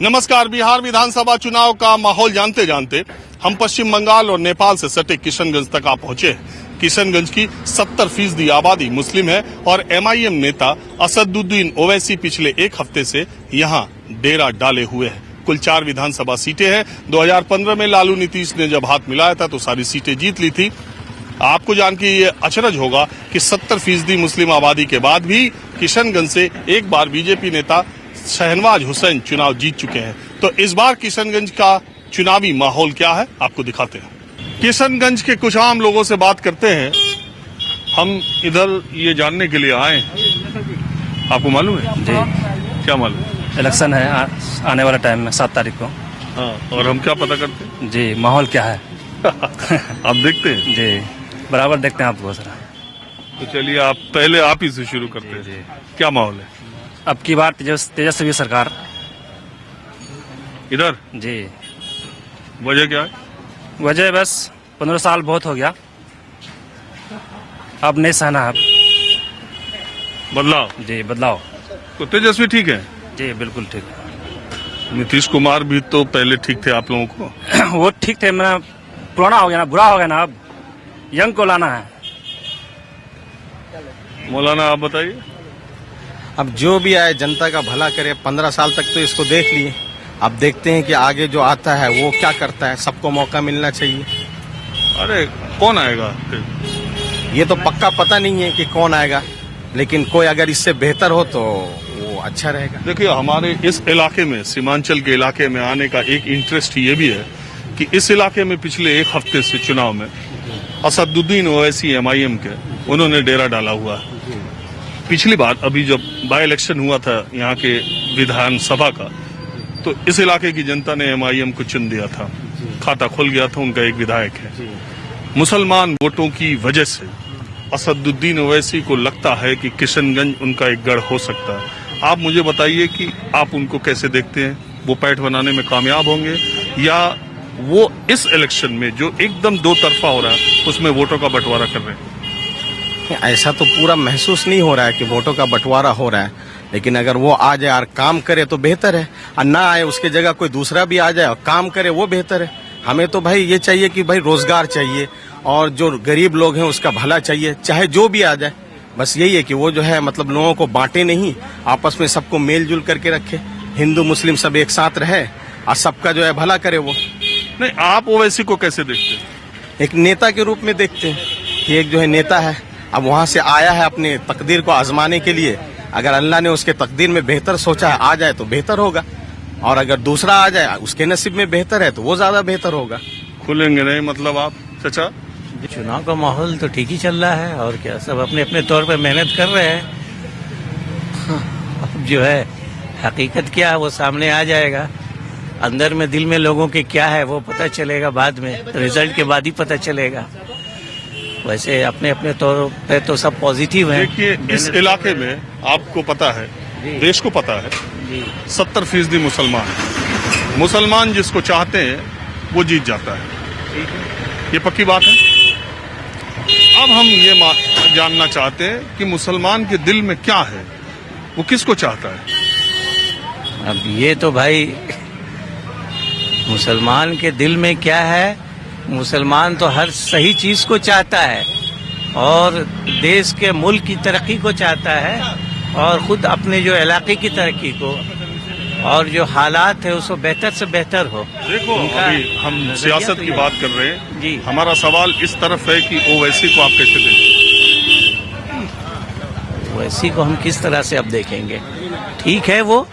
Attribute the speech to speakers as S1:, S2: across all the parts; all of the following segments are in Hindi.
S1: नमस्कार। बिहार विधानसभा चुनाव का माहौल जानते जानते हम पश्चिम बंगाल और नेपाल से सटे किशनगंज तक आ पहुंचे हैं। किशनगंज की 70% आबादी मुस्लिम है और एमआईएम नेता असदुद्दीन ओवैसी पिछले एक हफ्ते से यहां डेरा डाले हुए हैं। कुल 4 विधानसभा सीटें हैं। 2015 में लालू नीतीश ने जब हाथ मिलाया था तो सारी सीटें जीत ली थी। आपको जान के ये अचरज होगा कि 70% मुस्लिम आबादी के बाद भी किशनगंज से एक बार बीजेपी नेता शहनवाज हुसैन चुनाव जीत चुके हैं। तो इस बार किशनगंज का चुनावी माहौल क्या है आपको दिखाते हैं। किशनगंज के कुछ आम लोगों से बात करते हैं। हम इधर ये जानने के लिए आए हैं, आपको मालूम है?
S2: जी।
S1: क्या मालूम?
S2: इलेक्शन है आने वाला टाइम में 7 तारीख को।
S1: हाँ, और हम क्या पता करते हैं?
S2: जी, माहौल क्या है?
S1: आप देखते हैं?
S2: जी, बराबर देखते हैं आपको सर।
S1: तो चलिए आप पहले आप ही से शुरू करते हैं।
S2: जी।
S1: क्या माहौल है
S2: अब की बार तेजस्वी सरकार।
S1: इधर?
S2: जी।
S1: वजह क्या है?
S2: वजह बस 15 साल बहुत हो गया, अब नहीं सहना है।
S1: बदलाव?
S2: जी, बदलाव।
S1: तो तेजस्वी ठीक है?
S2: जी, बिल्कुल ठीक है।
S1: नीतीश कुमार भी तो पहले ठीक थे आप लोगों को?
S2: वो ठीक थे, मैं पुराना हो गया ना, बुरा हो गया ना, अब यंग को लाना है।
S1: मौलाना आप बताइए।
S3: अब जो भी आए जनता का भला करे। 15 साल तक तो इसको देख लिए, अब देखते हैं कि आगे जो आता है वो क्या करता है। सबको मौका मिलना चाहिए।
S1: अरे कौन आएगा?
S3: ये तो पक्का पता नहीं है कि कौन आएगा, लेकिन कोई अगर इससे बेहतर हो तो वो अच्छा रहेगा।
S1: देखिए, हमारे इस इलाके में, सीमांचल के इलाके में आने का एक इंटरेस्ट ये भी है कि इस इलाके में पिछले एक हफ्ते से चुनाव में असदुद्दीन ओवैसी एमआईएम के उन्होंने डेरा डाला हुआ है। पिछली बार अभी जब बाई इलेक्शन हुआ था यहाँ के विधानसभा का, तो इस इलाके की जनता ने एमआईएम को चुन दिया था। खाता खुल गया था, उनका एक विधायक है। मुसलमान वोटों की वजह से असदुद्दीन ओवैसी को लगता है कि किशनगंज उनका एक गढ़ हो सकता है। आप मुझे बताइए कि आप उनको कैसे देखते हैं? वो पैठ बनाने में कामयाब होंगे या वो इस इलेक्शन में जो एकदम दो तरफा हो रहा है उसमें वोटों का बंटवारा कर रहे हैं?
S3: ऐसा तो पूरा महसूस नहीं हो रहा है कि वोटों का बंटवारा हो रहा है, लेकिन अगर वो आ जाए और काम करे तो बेहतर है, और ना आए उसके जगह कोई दूसरा भी आ जाए और काम करे वो बेहतर है। हमें तो भाई ये चाहिए कि भाई रोजगार चाहिए और जो गरीब लोग हैं उसका भला चाहिए, चाहे जो भी आ जाए। बस यही है कि वो जो है मतलब लोगों को बांटे नहीं, आपस में सबको मेल जुल करके रखे, हिंदू मुस्लिम सब एक साथ रहे और सबका जो है भला करे। वो
S1: नहीं, आप ओवैसी को कैसे देखते हैं?
S3: एक नेता के रूप में देखते हैं कि एक जो है नेता है, अब वहां से आया है अपने तकदीर को आजमाने के लिए। अगर अल्लाह ने उसके तकदीर में बेहतर सोचा है, आ जाए तो बेहतर होगा, और अगर दूसरा आ जाए उसके नसीब में बेहतर है तो वो ज्यादा बेहतर होगा।
S1: खुलेंगे नहीं मतलब आप? चाचा,
S4: चुनाव का माहौल तो ठीक ही चल रहा है, और क्या, सब अपने अपने तौर पर मेहनत कर रहे हैं। अब जो है हकीकत क्या है वो सामने आ जाएगा। अंदर में दिल में लोगों के क्या है वो पता चलेगा बाद में, रिजल्ट के बाद ही पता चलेगा। वैसे अपने अपने तौर पे तो सब पॉजिटिव हैं।
S1: देखिए, इस इलाके में आपको पता है, देश को पता है, 70% मुसलमान जिसको चाहते हैं वो जीत जाता है। ये पक्की बात है। अब हम ये जानना चाहते हैं कि मुसलमान के दिल में क्या है, वो किसको चाहता है?
S4: अब ये तो भाई मुसलमान के दिल में क्या है, मुसलमान तो हर सही चीज को चाहता है और देश के मुल्क की तरक्की को चाहता है, और खुद अपने जो इलाके की तरक्की को और जो हालात है उसको बेहतर से बेहतर हो।
S1: देखो, अभी हम सियासत की बात कर रहे हैं
S4: जी।
S1: हमारा सवाल इस तरफ है कि ओवैसी को आप कैसे देखते हैं?
S4: ओवैसी को हम किस तरह से अब देखेंगे? ठीक है, वो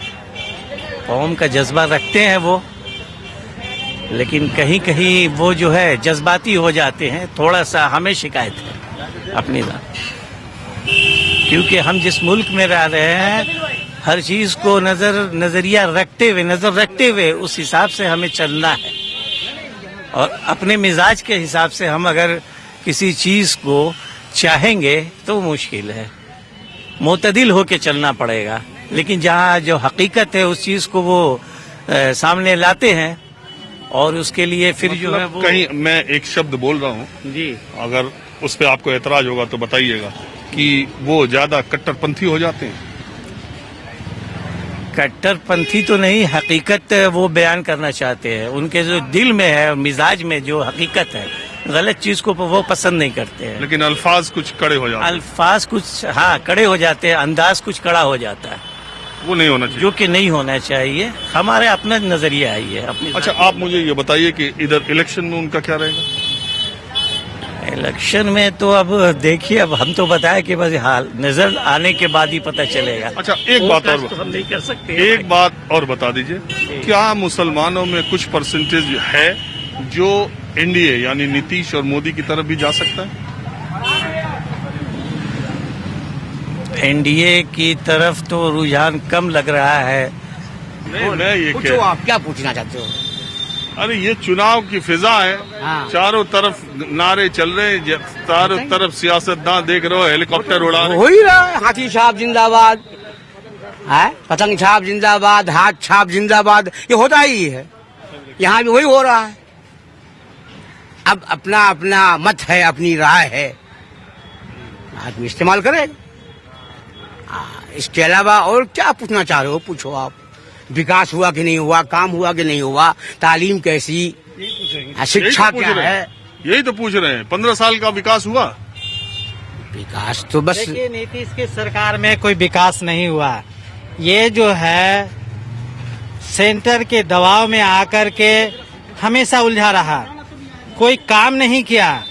S4: कौम का जज्बा रखते हैं वो, लेकिन कहीं कहीं वो जो है जज्बाती हो जाते हैं। थोड़ा सा हमें शिकायत है अपनी बात, क्योंकि हम जिस मुल्क में रह रहे हैं हर चीज को नजर रखते हुए उस हिसाब से हमें चलना है, और अपने मिजाज के हिसाब से हम अगर किसी चीज को चाहेंगे तो मुश्किल है। मुतदिल होके चलना पड़ेगा, लेकिन जहाँ जो हकीकत है उस चीज को वो सामने लाते हैं, और उसके लिए फिर
S1: मतलब
S4: जो है वो
S1: कहीं मैं एक शब्द बोल रहा हूँ
S4: जी,
S1: अगर उस पे आपको एतराज होगा तो बताइएगा कि वो ज्यादा कट्टरपंथी हो जाते हैं।
S4: कट्टरपंथी तो नहीं, हकीकत वो बयान करना चाहते हैं। उनके जो दिल में है और मिजाज में जो हकीकत है, गलत चीज को वो पसंद नहीं करते हैं।
S1: लेकिन अल्फाज कुछ कड़े हो जाते हैं,
S4: अल्फाज कुछ हाँ कड़े हो जाते हैं, अंदाज कुछ कड़ा हो जाता है,
S1: वो नहीं होना चाहिए।
S4: जो कि नहीं होना चाहिए। हमारे अपना नजरिया है ये अपनी।
S1: अच्छा, आप मुझे ये बताइए कि इधर इलेक्शन में उनका क्या रहेगा?
S4: इलेक्शन में तो अब देखिए, अब हम तो बताए कि बस हाल नजर आने के बाद ही पता चलेगा।
S1: अच्छा, एक बात और
S4: तो हम नहीं कर सकते।
S1: एक बात और बता दीजिए, क्या मुसलमानों में कुछ परसेंटेज है जो एनडीए यानी नीतीश और मोदी की तरफ भी जा सकता है?
S4: एनडीए की तरफ तो रुझान कम लग रहा है।
S1: मैं ये
S5: पूछो, आप क्या पूछना चाहते हो?
S1: अरे ये चुनाव की फिजा है,
S5: हाँ।
S1: चारों तरफ नारे चल रहे हैं, चारों तरफ सियासतदान देख रहे हो, हेलीकॉप्टर उड़ा रहे हैं।
S5: हो ही रहा है, हाथी छाप जिंदाबाद है, पतंग छाप जिंदाबाद, हाथ छाप जिंदाबाद, ये होता ही है। यहाँ भी वही हो रहा है। अब अपना अपना मत है, अपनी राय है, आदमी इस्तेमाल करेगा। इसके अलावा और क्या पूछना चाह रहे हो? पूछो आप। विकास हुआ कि नहीं हुआ, काम हुआ कि नहीं हुआ, तालीम कैसी, शिक्षा क्या है,
S1: यही तो पूछ रहे हैं। 15 साल का विकास हुआ?
S5: विकास तो बस
S6: देखिए, नीतीश की सरकार में कोई विकास नहीं हुआ। ये जो है सेंटर के दबाव में आकर के हमेशा उलझा रहा, कोई काम नहीं किया।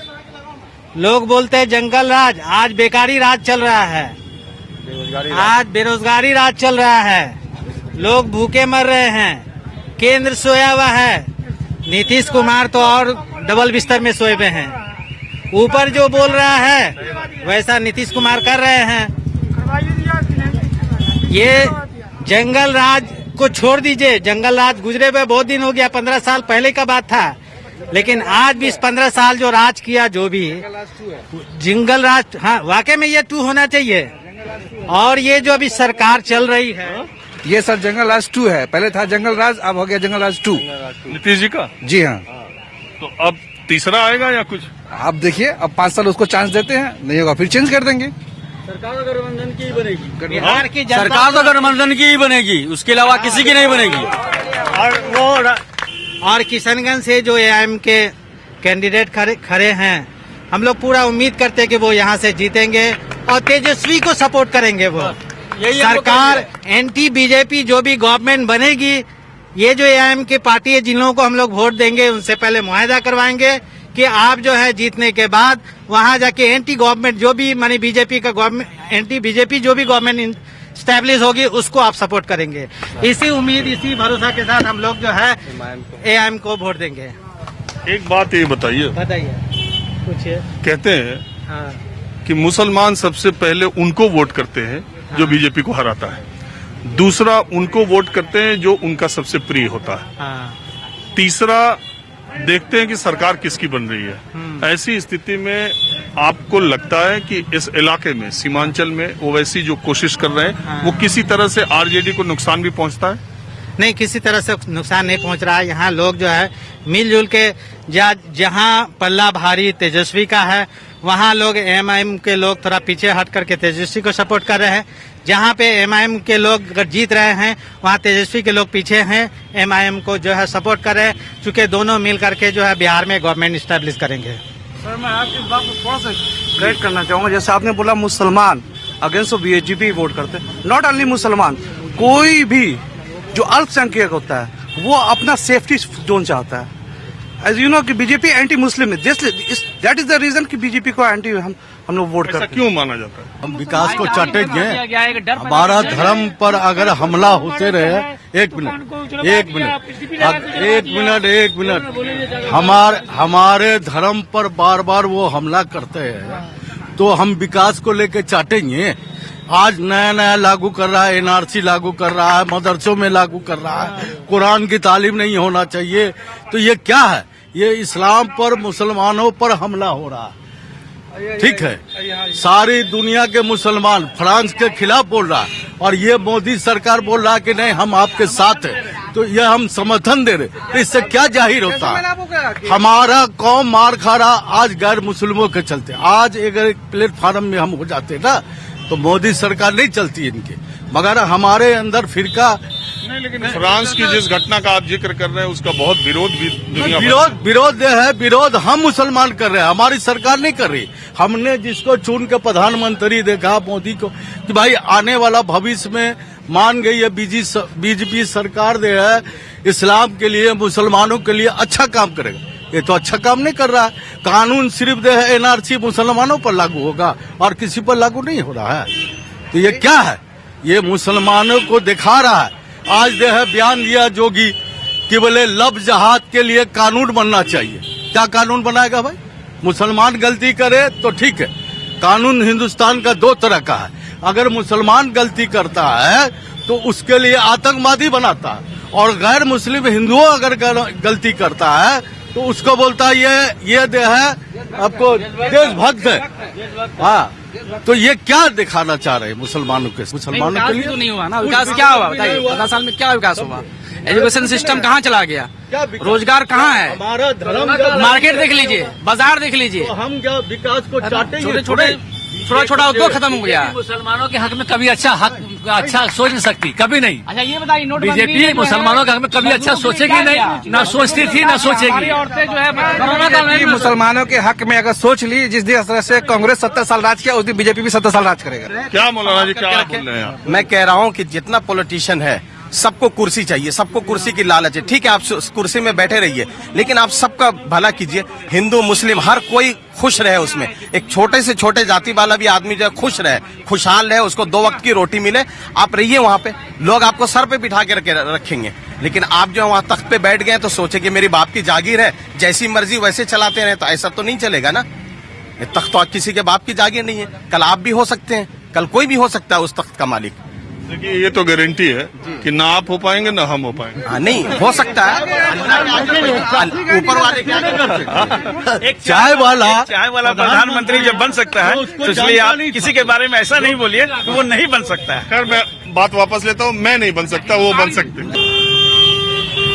S6: लोग बोलते हैं जंगल राज, आज बेकारी राज चल रहा है, आज बेरोजगारी राज चल रहा है, लोग भूखे मर रहे हैं, केंद्र सोया हुआ है, नीतीश कुमार तो और डबल बिस्तर में सोए हुए हैं। ऊपर जो बोल रहा है वैसा नीतीश कुमार कर रहे हैं। ये जंगल राज को छोड़ दीजिए, जंगल राज गुजरे हुए बहुत दिन हो गया, 15 साल पहले का बात था। लेकिन आज भी इस 15 साल जो राज किया, जो भी जंगल राज, हाँ वाकई में ये 2 होना चाहिए। और ये जो अभी सरकार चल रही है,
S7: ये सर जंगल राज 2 है। पहले था जंगल राज, अब हो गया जंगल राज 2।
S1: नीतीश जी का?
S7: जी हाँ।
S1: तो अब तीसरा आएगा या कुछ?
S7: आप देखिए, अब 5 साल उसको चांस देते हैं, नहीं होगा फिर चेंज कर देंगे।
S6: सरकार तो गठबंधन की ही बनेगी, बिहार की
S5: सरकार तो गठबंधन की ही बनेगी, उसके अलावा किसी की नहीं बनेगी।
S6: और किशनगंज से जो एआईएम के कैंडिडेट खड़े हैं, हम लोग पूरा उम्मीद करते हैं कि वो यहाँ से जीतेंगे और तेजस्वी को सपोर्ट करेंगे। वो सरकार एंटी बीजेपी जो भी गवर्नमेंट बनेगी, ये जो एआईएम की पार्टी है, जिन लोगों को हम लोग वोट देंगे, उनसे पहले मुआहदा करवाएंगे कि आप जो है जीतने के बाद वहां जाके एंटी गवर्नमेंट जो भी मानी बीजेपी का गवर्नमेंट, एंटी बीजेपी जो भी गवर्नमेंट स्टैब्लिश होगी, उसको आप सपोर्ट करेंगे। इसी उम्मीद, इसी भरोसा के साथ हम लोग जो है एआईएम को वोट देंगे।
S1: एक बात ये बताइए,
S6: पूछिए।
S1: कहते हैं
S6: हाँ,
S1: कि मुसलमान सबसे पहले उनको वोट करते हैं जो बीजेपी को हराता है, दूसरा उनको वोट करते हैं जो उनका सबसे प्रिय होता है,
S6: हाँ,
S1: तीसरा देखते हैं कि सरकार किसकी बन रही है। ऐसी स्थिति में आपको लगता है कि इस इलाके में, सीमांचल में, ओवैसी जो कोशिश कर रहे हैं, वो किसी तरह से आरजेडी को नुकसान भी पहुंचता है?
S6: नहीं, किसी तरह से नुकसान नहीं पहुंच रहा है। यहाँ लोग जो है मिलजुल के, जहाँ पल्ला भारी तेजस्वी का है, वहाँ लोग एमआईएम के लोग थोड़ा पीछे हट करके तेजस्वी को सपोर्ट कर रहे हैं। जहाँ पे एमआईएम के लोग अगर जीत रहे हैं, वहाँ तेजस्वी के लोग पीछे हैं, एमआईएम को जो है सपोर्ट कर रहे हैं, चूंकि दोनों मिल करके जो है बिहार में गवर्नमेंट स्टैब्लिश करेंगे।
S7: सर, मैं आपकी बात को थोड़ा सा गाइड करना चाहूंगा। जैसे आपने बोला मुसलमान अगेंस्ट बीजेपी वोट करते, नॉट ओनली मुसलमान, कोई भी जो अल्पसंख्यक होता है वो अपना सेफ्टी जोन चाहता है। एज यू नो कि बीजेपी एंटी मुस्लिम है, दैट इज द रीजन कि बीजेपी को एंटी हम लोग वोट करते हैं।
S1: क्यों माना जाता है?
S3: हम विकास को चाटेंगे। हमारा धर्म पर अगर हमला होते रहे, एक मिनट, हमारे धर्म पर बार बार वो हमला करते हैं, तो हम विकास को लेके चाटेंगे। आज नया नया लागू कर रहा है, एनआरसी लागू कर रहा है, मदरसों में लागू कर रहा है, कुरान की तालीम नहीं होना चाहिए। तो ये क्या है? ये इस्लाम पर, मुसलमानों पर हमला हो रहा है। ठीक है, सारी दुनिया के मुसलमान फ्रांस के खिलाफ बोल रहा है, और ये मोदी सरकार बोल रहा है कि नहीं हम आपके साथ हैं, तो ये हम समर्थन दे रहे। तो इससे क्या जाहिर होता है? हमारा कौम मार खा रहा आज गैर मुस्लिमों के चलते। आज अगर एक प्लेटफार्म में हम हो जाते ना,
S8: तो मोदी सरकार नहीं चलती इनकी, मगर हमारे अंदर फिरका
S1: नहीं, लेकिन फ्रांस की जिस घटना का आप जिक्र कर रहे हैं उसका बहुत विरोध भी दुनिया भर में
S8: विरोध हम मुसलमान कर रहे हैं, हमारी सरकार नहीं कर रही। हमने जिसको चुन के प्रधानमंत्री देखा मोदी को कि भाई आने वाला भविष्य में मान गई है बीजेपी सरकार दे है इस्लाम के लिए, मुसलमानों के लिए अच्छा काम करेगा। ये तो अच्छा काम नहीं कर रहा है। कानून सिर्फ दे है एनआरसी मुसलमानों पर लागू होगा और किसी पर लागू नहीं हो रहा है। तो ये क्या है? ये मुसलमानों को दिखा रहा है। आज जो है बयान दिया जोगी कि बोले लब जहाद के लिए कानून बनना चाहिए। क्या कानून बनाएगा भाई? मुसलमान गलती करे तो ठीक है, कानून हिंदुस्तान का दो तरह का है। अगर मुसलमान गलती करता है तो उसके लिए आतंकवादी बनाता है, और गैर मुस्लिम हिंदुओं अगर गलती करता है तो उसको बोलता है ये दे है आपको देशभक्त है। हाँ, तो ये क्या दिखाना चाह रहे हैं मुसलमानों के लिए?
S9: तो नहीं हुआ ना, विकास क्या हुआ बताइए? 15 साल में क्या विकास हुआ? एजुकेशन सिस्टम कहाँ चला गया? रोजगार कहाँ है?
S8: हमारा धर्म
S9: मार्केट देख लीजिए, बाजार देख लीजिए,
S8: तो हम क्या विकास को चाटेंगे?
S9: छोटा छोटा उद्योग खत्म हो गया।
S2: मुसलमानों के हक में कभी अच्छा सोच नहीं सकती, कभी नहीं।
S9: अच्छा ये बताइए,
S2: बीजेपी मुसलमानों के हक में कभी अच्छा सोचेगी नहीं, ना सोचती थी ना सोचेगी।
S9: औरतें जो है
S7: मुसलमानों के हक में अगर सोच ली, जिस तरह से कांग्रेस 70 साल राज किया, उस दिन बीजेपी भी 70 साल राज करेगा।
S1: क्या मौलाना जी, क्या बोल रहे हैं आप?
S3: मैं कह रहा हूं कि जितना पॉलिटिशियन है सबको कुर्सी चाहिए, सबको कुर्सी की लालच है। ठीक है, आप कुर्सी में बैठे रहिए, लेकिन आप सबका भला कीजिए। हिंदू मुस्लिम हर कोई खुश रहे उसमें। एक छोटे से छोटे जाति वाला भी आदमी जो है खुश रहे, खुशहाल रहे, उसको 2 वक्त की रोटी मिले। आप रहिए वहां पे, लोग आपको सर पे बिठा के रखेंगे। लेकिन आप जो वहां तख्त पे बैठ गए तो सोचे कि मेरी बाप की जागीर है, जैसी मर्जी वैसे चलाते रहे, तो ऐसा तो नहीं चलेगा ना। ये तख्त तो किसी के बाप की जागीर नहीं है। कल आप भी हो सकते हैं, कल कोई भी हो सकता है उस तख्त का मालिक।
S1: देखिए, ये तो गारंटी है कि ना आप हो पाएंगे ना हम हो पाएंगे।
S3: हाँ, नहीं हो सकता है, ऊपर वाले क्या कर सकते।
S8: एक चाय
S4: वाला प्रधानमंत्री जब बन सकता है तो इसलिए आप किसी के बारे में ऐसा नहीं बोलिए कि वो नहीं बन सकता है।
S1: खैर, मैं बात वापस लेता हूँ, मैं नहीं बन सकता, वो बन सकते हैं।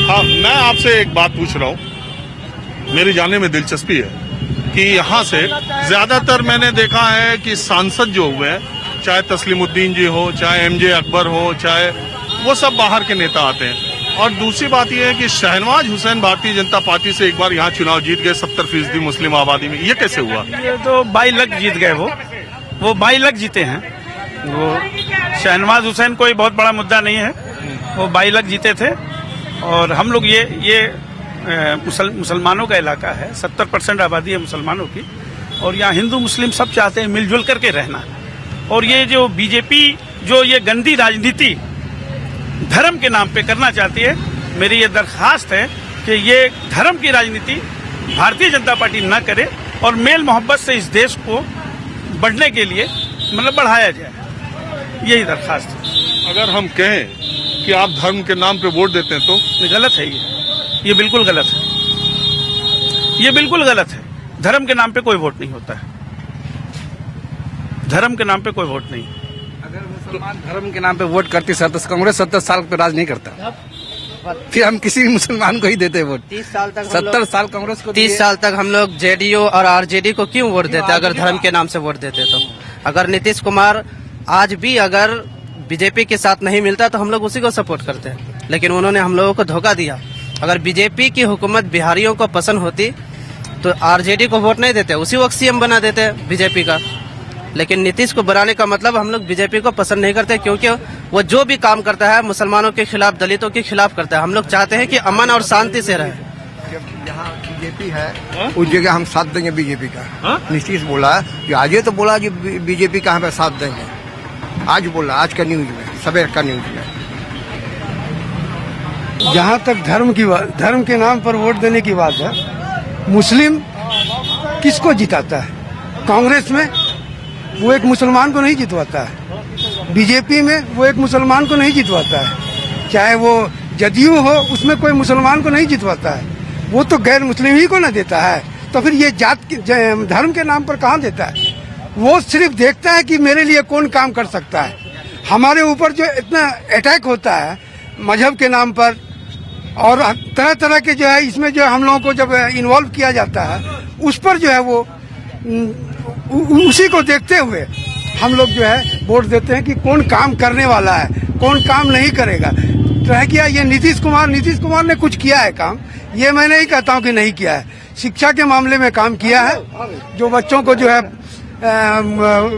S1: हाँ, मैं आपसे एक बात पूछ रहा हूँ, मेरी जानने में दिलचस्पी है कि यहाँ से ज्यादातर मैंने देखा है कि सांसद जो हुए हैं, चाहे तस्लीमुद्दीन जी हो, चाहे एमजे अकबर हो, चाहे वो सब बाहर के नेता आते हैं। और दूसरी बात यह है कि शहनवाज हुसैन भारतीय जनता पार्टी से एक बार यहाँ चुनाव जीत गए 70% मुस्लिम आबादी में। ये कैसे हुआ?
S4: ये तो 22 लाख जीत गए, वो 22 लाख जीते हैं। वो शहनवाज हुसैन कोई बहुत बड़ा मुद्दा नहीं है, वो 22 लाख जीते थे। और हम लोग ये मुसलमानों का इलाका है, 70% आबादी है मुसलमानों की, और यहाँ हिंदू मुस्लिम सब चाहते हैं मिलजुल करके रहना। और ये जो बीजेपी जो ये गंदी राजनीति धर्म के नाम पे करना चाहती है, मेरी ये दरखास्त है कि ये धर्म की राजनीति भारतीय जनता पार्टी न करे और मेल मोहब्बत से इस देश को बढ़ने के लिए मतलब बढ़ाया जाए, यही दरखास्त है।
S1: अगर हम कहें कि आप धर्म के नाम पे वोट देते हैं तो
S4: ये गलत है। ये बिल्कुल गलत है, ये बिल्कुल गलत है। धर्म के नाम पे कोई वोट नहीं होता है, धर्म के नाम पे कोई वोट नहीं।
S7: अगर मुसलमान धर्म के नाम पे वोट करती सर, तो कांग्रेस 70 साल पे राज नहीं करता, फिर हम किसी भी मुसलमान को ही देते वोट।
S5: 30 साल तक
S7: 70 साल कांग्रेस को
S5: 30 साल तक हम लोग जेडीयू और आरजेडी को क्यों वोट देते? अगर धर्म के नाम से वोट देते तो। अगर नीतीश कुमार आज भी अगर बीजेपी के साथ नहीं मिलता तो हम लोग उसी को सपोर्ट करते हैं, लेकिन उन्होंने हम लोगों को धोखा दिया। अगर बीजेपी की हुकूमत बिहारियों को पसंद होती तो आरजेडी को वोट नहीं देते, उसी वक्त सीएम बना देते बीजेपी का। लेकिन नीतीश को बनाने का मतलब हम लोग बीजेपी को पसंद नहीं करते, क्योंकि वो जो भी काम करता है मुसलमानों के खिलाफ, दलितों के खिलाफ करता है। हम लोग चाहते हैं कि अमन और शांति से रहे।
S10: जहाँ बीजेपी है उस जगह हम साथ देंगे बीजेपी का। नीतीश बोला कि आज तो बोला कि बीजेपी का हम साथ देंगे, आज बोला, आज का न्यूज में, सवेर का न्यूज में।
S11: जहाँ तक धर्म के नाम पर वोट देने की बात है, मुस्लिम किसको जिताता है? कांग्रेस में वो एक मुसलमान को नहीं जितवाता है, बीजेपी में वो एक मुसलमान को नहीं जितवाता है, चाहे वो जदयू हो उसमें कोई मुसलमान को नहीं जितवाता है, वो तो गैर मुस्लिम ही को ना देता है। तो फिर ये धर्म के नाम पर कहाँ देता है? वो सिर्फ देखता है कि मेरे लिए कौन काम कर सकता है। हमारे ऊपर जो इतना अटैक होता है मजहब के नाम पर, और तरह तरह के जो है इसमें जो हम लोगों को जब इन्वॉल्व किया जाता है, उस पर जो है वो उसी को देखते हुए हम लोग जो है वोट देते हैं कि कौन काम करने वाला है, कौन काम नहीं करेगा। रह गया ये नीतीश कुमार ने कुछ किया है काम, ये मैं नहीं कहता हूँ कि नहीं किया है। शिक्षा के मामले में काम किया है, जो बच्चों को जो है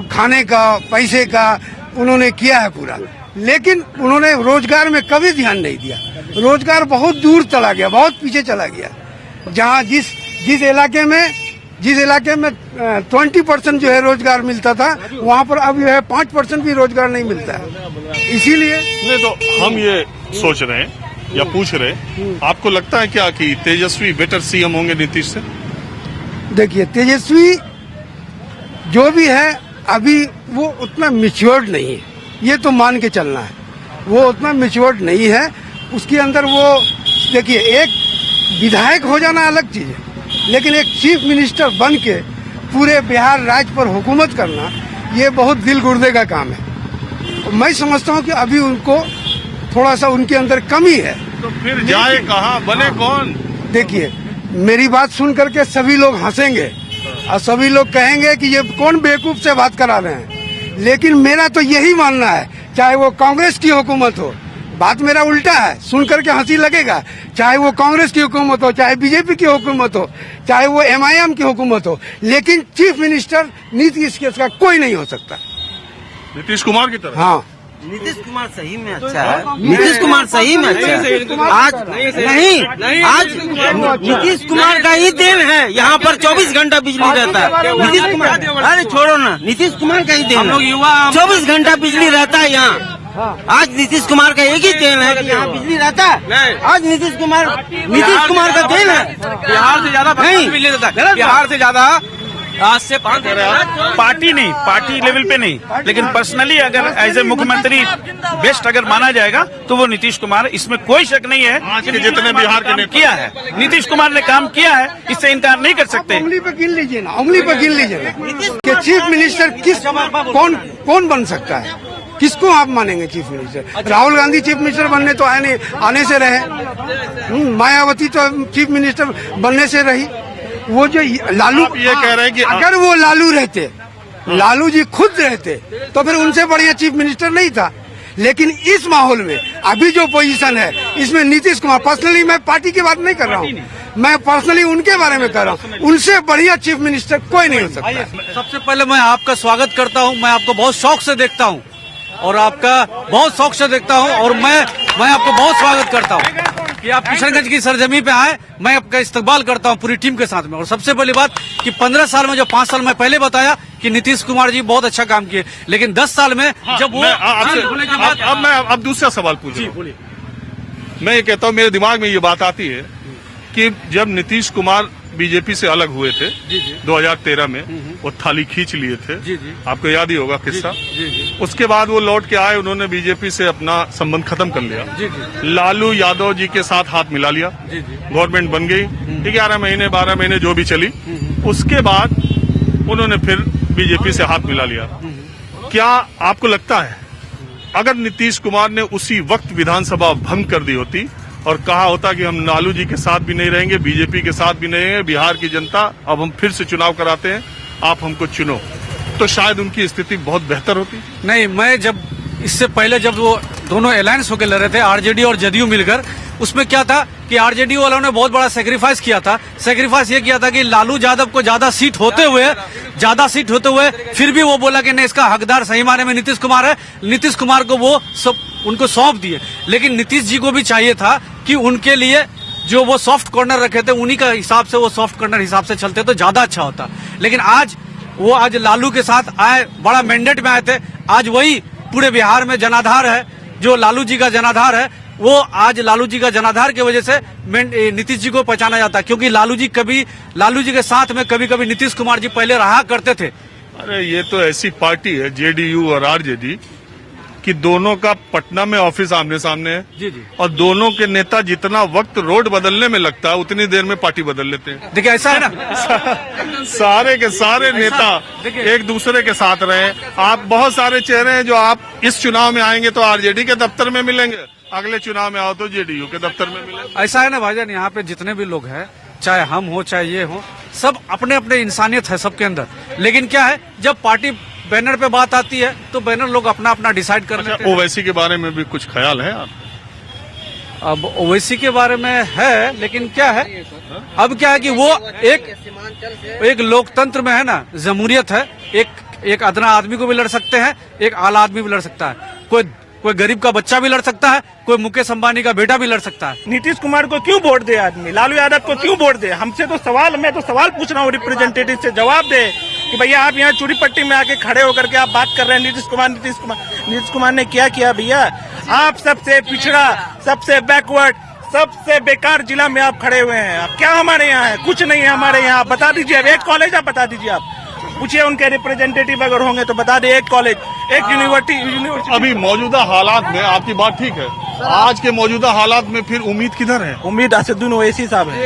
S11: खाने का, पैसे का उन्होंने किया है पूरा, लेकिन उन्होंने रोजगार में कभी ध्यान नहीं दिया। रोजगार बहुत दूर चला गया, बहुत पीछे चला गया। जहाँ जिस इलाके में 20% जो है रोजगार मिलता था, वहाँ पर अब जो है 5% भी रोजगार नहीं मिलता है। इसीलिए
S1: नहीं तो हम ये सोच रहे हैं या पूछ रहे हैं, आपको लगता है क्या कि तेजस्वी बेटर सीएम होंगे नीतीश से?
S11: देखिए, तेजस्वी जो भी है अभी वो उतना मैच्योर्ड नहीं है, ये तो मान के चलना है। वो उतना मैच्योर्ड नहीं है, उसके अंदर वो देखिए, एक विधायक हो जाना अलग चीज है, लेकिन एक चीफ मिनिस्टर बन के पूरे बिहार राज्य पर हुकूमत करना, ये बहुत दिल गुर्दे का काम है। मैं समझता हूँ कि अभी उनको थोड़ा सा उनके अंदर कमी है।
S1: तो फिर जाए कहाँ, बने कौन?
S11: देखिए, मेरी बात सुन करके सभी लोग हंसेंगे और सभी लोग कहेंगे कि ये कौन बेवकूफ से बात करा रहे हैं, लेकिन मेरा तो यही मानना है, चाहे वो कांग्रेस की हुकूमत हो, बात मेरा उल्टा है, सुन करके हंसी लगेगा, चाहे वो कांग्रेस की हुकूमत हो, चाहे बीजेपी की हुकूमत हो, चाहे वो एमआईएम की हुकूमत हो, लेकिन चीफ मिनिस्टर नीतीश का कोई नहीं हो सकता।
S1: नीतीश कुमार की तरह?
S11: हाँ,
S5: नीतीश कुमार सही में अच्छा है, नीतीश कुमार सही में अच्छा है। आज नहीं, आज नीतीश कुमार का ही देन है, यहाँ पर 24 घंटा बिजली रहता है। नीतीश कुमार, अरे छोड़ो ना, नीतीश कुमार का ही देन है, 24 घंटा बिजली रहता है यहाँ। आज नीतीश कुमार का एक ही देन है कि यहाँ बिजली रहता है। आज नीतीश कुमार का देन है।
S9: बिहार से ज्यादा बिजली रहता है, बिहार से ज्यादा आज से
S12: पार्टी नहीं, पार्टी लेवल पे नहीं, लेकिन पर्सनली अगर एज ए मुख्यमंत्री बेस्ट अगर माना जाएगा तो वो नीतीश कुमार, इसमें कोई शक नहीं है।
S1: आज के जितने बिहार के नेता
S12: किया है, नीतीश कुमार ने काम किया है, इससे इनकार नहीं कर सकते।
S11: उंगली पे गिन लीजिए ना, उंगली पे गिन लीजिए ना कि चीफ मिनिस्टर कौन बन सकता है, किसको आप मानेंगे chief minister? Rahul Gandhi chief minister बनने तो आने से रहे, मायावती तो चीफ मिनिस्टर बनने से रही। वो जो लालू,
S1: आप ये कह रहे हैं कि
S11: अगर वो लालू रहते, लालू जी खुद रहते, तो फिर उनसे बढ़िया चीफ मिनिस्टर नहीं था। लेकिन इस माहौल में अभी जो पोजीशन है, इसमें नीतीश कुमार, पर्सनली मैं पार्टी की बात नहीं कर रहा हूँ, मैं पर्सनली उनके बारे में कर रहा हूँ, उनसे बढ़िया चीफ मिनिस्टर कोई नहीं हो सकता।
S6: सबसे पहले मैं आपका स्वागत करता हूँ। मैं आपको बहुत शौक से देखता हूँ और आपका बहुत शौक से देखता हूँ, और मैं आपको बहुत स्वागत करता हूँ कि आप किशनगंज की सरजमी पे आए। मैं आपका इस्तकबाल करता हूँ पूरी टीम के साथ में। और सबसे पहली बात कि 15 साल में, जो 5 साल में पहले बताया कि नीतीश कुमार जी बहुत अच्छा काम किए, लेकिन 10 साल में जब वो
S1: अब दूसरा सवाल पूछूं। मैं ये कहता हूँ, मेरे दिमाग में ये बात आती है कि जब नीतीश कुमार बीजेपी से अलग हुए थे 2013 में, वो थाली खींच लिए थे, आपको याद ही होगा किस्सा। उसके बाद वो लौट के आए, उन्होंने बीजेपी से अपना संबंध खत्म कर लिया, लालू यादव जी के साथ हाथ मिला लिया, गवर्नमेंट बन गई 11 महीने 12 महीने जो भी चली। उसके बाद उन्होंने फिर बीजेपी से हाथ मिला लिया। क्या आपको लगता है अगर नीतीश कुमार ने उसी वक्त विधानसभा भंग कर दी होती और कहा होता कि हम लालू जी के साथ भी नहीं रहेंगे, बीजेपी के साथ भी नहीं रहेंगे, बिहार की जनता अब हम फिर से चुनाव कराते हैं, आप हमको चुनो, तो शायद उनकी स्थिति बहुत बेहतर होती?
S6: नहीं, मैं जब इससे पहले जब वो दोनों अलायंस होकर लड़ रहे थे, आरजेडी और जदयू मिलकर, उसमें क्या था कि आरजेडी वालों ने बहुत बड़ा सेक्रीफाइस किया था। सेक्रीफाइस ये किया था कि लालू यादव को ज्यादा सीट होते हुए फिर भी वो बोला कि नहीं, इसका हकदार सही माने में नीतीश कुमार है, नीतीश कुमार को वो सब उनको सौंप दिए। लेकिन नीतीश जी को भी चाहिए था कि उनके लिए जो वो सॉफ्ट कॉर्नर रखे थे, उन्हीं का हिसाब से वो सॉफ्ट कॉर्नर हिसाब से चलते तो ज्यादा अच्छा होता। लेकिन आज लालू के साथ आए, बड़ा मैंडेट में आए थे। आज वही पूरे बिहार में जनाधार है, जो लालू जी का जनाधार है, वो आज लालू जी का जनाधार की वजह से नीतीश जी को पहचाना जाता है, क्योंकि लालू जी के साथ में कभी कभी नीतीश कुमार जी पहले रहा करते थे।
S1: अरे ये तो ऐसी पार्टी है जेडीयू और आरजेडी कि दोनों का पटना में ऑफिस आमने सामने है,
S6: जी।
S1: और दोनों के नेता जितना वक्त रोड बदलने में लगता है उतनी देर में पार्टी बदल लेते हैं।
S6: देखिए ऐसा है ना,
S1: सारे के सारे नेता एक दूसरे के साथ रहे। आप बहुत सारे चेहरे हैं जो आप इस चुनाव में आएंगे तो आरजेडी के दफ्तर में मिलेंगे, अगले चुनाव में आओ तो जेडीयू के दफ्तर में मिलेंगे।
S6: ऐसा है ना भाईजान, यहाँ पे जितने भी लोग हैं, चाहे हम हो चाहे ये हो, सब अपने अपने इंसानियत है सबके अंदर। लेकिन क्या है, जब पार्टी बैनर पे बात आती है तो बैनर लोग अपना अपना डिसाइड कर लेते हैं।
S1: ओवैसी के बारे में भी कुछ ख्याल है आप?
S6: अब ओवैसी के बारे में है, लेकिन क्या है, अब क्या है कि वो एक लोकतंत्र में है ना, जमहूरियत है। एक अदना आदमी को भी लड़ सकते हैं, एक आला आदमी भी लड़ सकता है, कोई गरीब का बच्चा भी लड़ सकता है, कोई मुकेश अंबानी का बेटा भी लड़ सकता है।
S12: नीतीश कुमार को क्यों वोट दे आदमी, लालू यादव को क्यों वोट दे? हमसे तो सवाल, मैं तो सवाल पूछ रहा हूँ रिप्रेजेंटेटिव से, जवाब दे कि भैया आप यहाँ चूड़ी पट्टी में आके खड़े होकर के आप बात कर रहे हैं नीतीश कुमार ने क्या किया भैया? आप सबसे पिछड़ा, सबसे बैकवर्ड, सबसे बेकार जिला में आप खड़े हुए हैं। आप क्या हमारे यहाँ है? कुछ नहीं है हमारे यहाँ। बता दीजिए, अब एक कॉलेज आप बता दीजिए, आप पूछिए उनके रिप्रेजेंटेटिव अगर होंगे तो बता दे, एक कॉलेज, एक यूनिवर्सिटी।
S1: अभी मौजूदा हालात में आपकी बात ठीक है, आज के मौजूदा हालात में फिर उम्मीद किधर है?
S12: उम्मीद असदुद्दीन ओवैसी साहब है।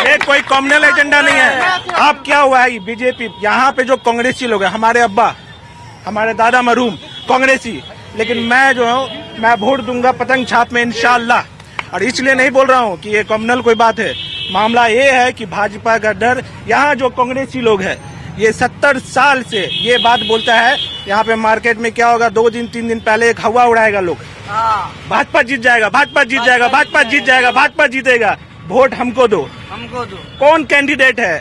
S12: ये कोई कॉम्युनल एजेंडा नहीं है। अब क्या हुआ है, बीजेपी यहाँ पे जो कांग्रेसी लोग हैं, हमारे अब्बा, हमारे दादा मरहूम कांग्रेसी, लेकिन मैं जो हूँ, मैं वोट दूंगा पतंग छाप में इंशाल्लाह। और इसलिए नहीं बोल रहा हूँ कि ये कॉम्युनल कोई बात है, मामला ये है कि भाजपा का डर, यहाँ जो कांग्रेसी लोग हैं ये 70 साल से ये बात बोलता है, यहाँ पे मार्केट में क्या होगा, 2 दिन 3 दिन पहले एक हवा उड़ाएगा लोग, भाजपा जीत जाएगा, भाजपा जीत जाएगा, भाजपा जीत जाएगा, भाजपा जीतेगा, वोट हमको दो। कौन कैंडिडेट है,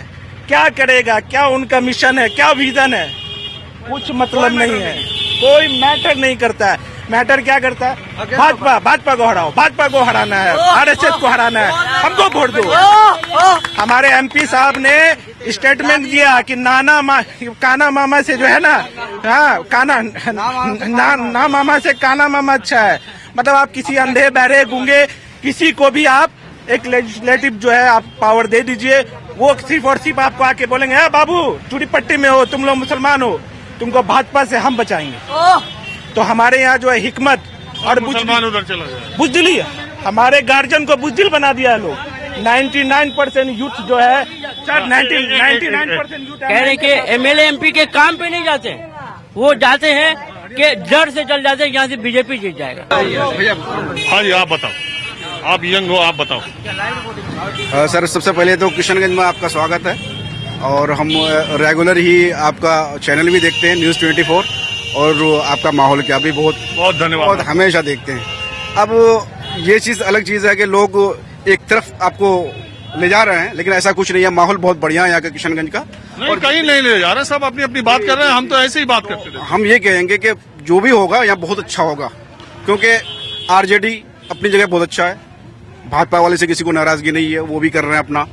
S12: क्या करेगा, क्या उनका मिशन है, क्या विजन है, कुछ मतलब नहीं है, कोई मैटर नहीं करता है। मैटर क्या करता है, भाजपा को हराओ, भाजपा को हराना है, आरएसएस को हराना है, हमको वोट दो। हमारे एमपी साहब ने स्टेटमेंट दिया कि काना मामा से जो है ना, हाँ ना मामा से काना मामा अच्छा है। मतलब आप किसी अंधे बहरे गूंगे किसी को भी आप एक लेजिस्लेटिव जो है आप पावर दे दीजिए, वो सिर्फ और सिर्फ आपको आके बोलेंगे, बाबू चूड़ी पट्टी में हो, तुम लोग मुसलमान हो, तुमको भाजपा से हम बचाएंगे। तो हमारे यहाँ जो है हिकमत और बुजदिली है, हमारे गार्जियन को बुजदिल बना दिया है लोग। 99% यूथ जो है, 99% यूथ
S5: कह रहे कि एमएलए एमपी के काम पे नहीं जाते, वो जाते हैं कि जड़ से चल जाते हैं, यहाँ से बीजेपी जीत जाएगा।
S1: हाँ जी, आप बताओ, आप यंग हो, आप बताओ।
S13: सर सबसे पहले तो किशनगंज में आपका स्वागत है, और हम रेगुलर ही आपका चैनल भी देखते हैं न्यूज़ 24, और आपका माहौल क्या भी बहुत
S1: धन्यवाद,
S13: बहुत हमेशा देखते हैं। अब ये चीज़ अलग चीज़ है कि लोग एक तरफ आपको ले जा रहे हैं, लेकिन ऐसा कुछ नहीं है, माहौल बहुत बढ़िया है यहाँ का किशनगंज का।
S1: और कहीं नहीं ले जा रहे, सब अपनी अपनी बात कर रहे हैं, हम तो ऐसे ही बात करते थे।
S13: हम ये कहेंगे कि जो भी होगा यहाँ बहुत अच्छा होगा, क्योंकि आरजेडी अपनी जगह बहुत अच्छा है, भाजपा वाले से किसी को नाराजगी नहीं है, वो भी कर रहे हैं अपना।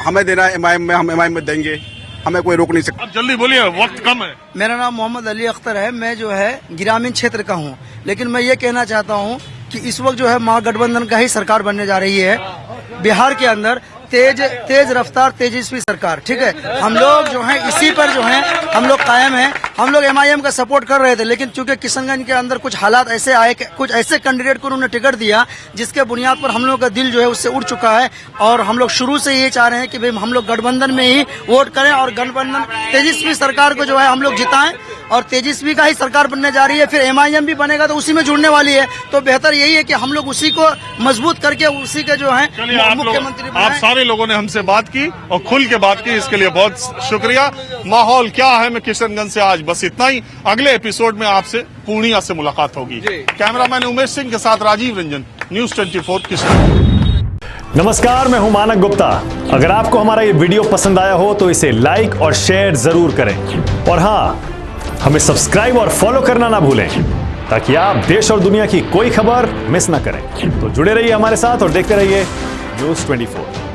S13: हमें देना है एमआईएम में, हम एमआईएम में देंगे, हमें कोई रोक नहीं सकता।
S1: अब जल्दी बोलिए, वक्त कम है।
S14: मेरा नाम मोहम्मद अली अख्तर है, मैं जो है ग्रामीण क्षेत्र का हूँ, लेकिन मैं ये कहना चाहता हूँ कि इस वक्त जो है महागठबंधन का ही सरकार बनने जा रही है बिहार के अंदर, तेज रफ्तार तेजस्वी सरकार, ठीक है। हम लोग जो है इसी पर जो है हम लोग कायम हैं। हम लोग एमआईएम का सपोर्ट कर रहे थे, लेकिन चूंकि किशनगंज के अंदर कुछ हालात ऐसे आए, कुछ ऐसे कैंडिडेट को उन्होंने टिकट दिया जिसके बुनियाद पर हम लोग का दिल जो है उससे उड़ चुका है, और हम लोग शुरू से ये चाह रहे हैं कि भाई हम लोग गठबंधन में ही वोट करें और गठबंधन तेजस्वी सरकार को जो है हम लोग जिताएं, और तेजस्वी का ही सरकार बनने जा रही है। फिर एमआईएम भी बनेगा तो उसी में जुड़ने वाली है, तो बेहतर यही है कि हम लोग उसी को मजबूत करके उसी के जो है मुख्यमंत्री
S1: आप सारे लोगों ने हमसे बात की और खुल के बात की, इसके लिए बहुत शुक्रिया। माहौल क्या है मैं किशनगंज से आज बस इतना ही। अगले एपिसोड में आपसे पूर्णिया से मुलाकात होगी। कैमरामैन उमेश सिंह के साथ राजीव रंजन, न्यूज़ 24 किशनगंज।
S15: नमस्कार, मैं हूं मानक गुप्ता। अगर आपको हमारा ये वीडियो पसंद आया हो तो इसे लाइक और शेयर जरूर करें, और हाँ, हमें सब्सक्राइब और फॉलो करना ना भूलें, ताकि आप देश और दुनिया की कोई खबर मिस ना करें। तो जुड़े रहिए हमारे साथ और देखते रहिए न्यूज़ 24।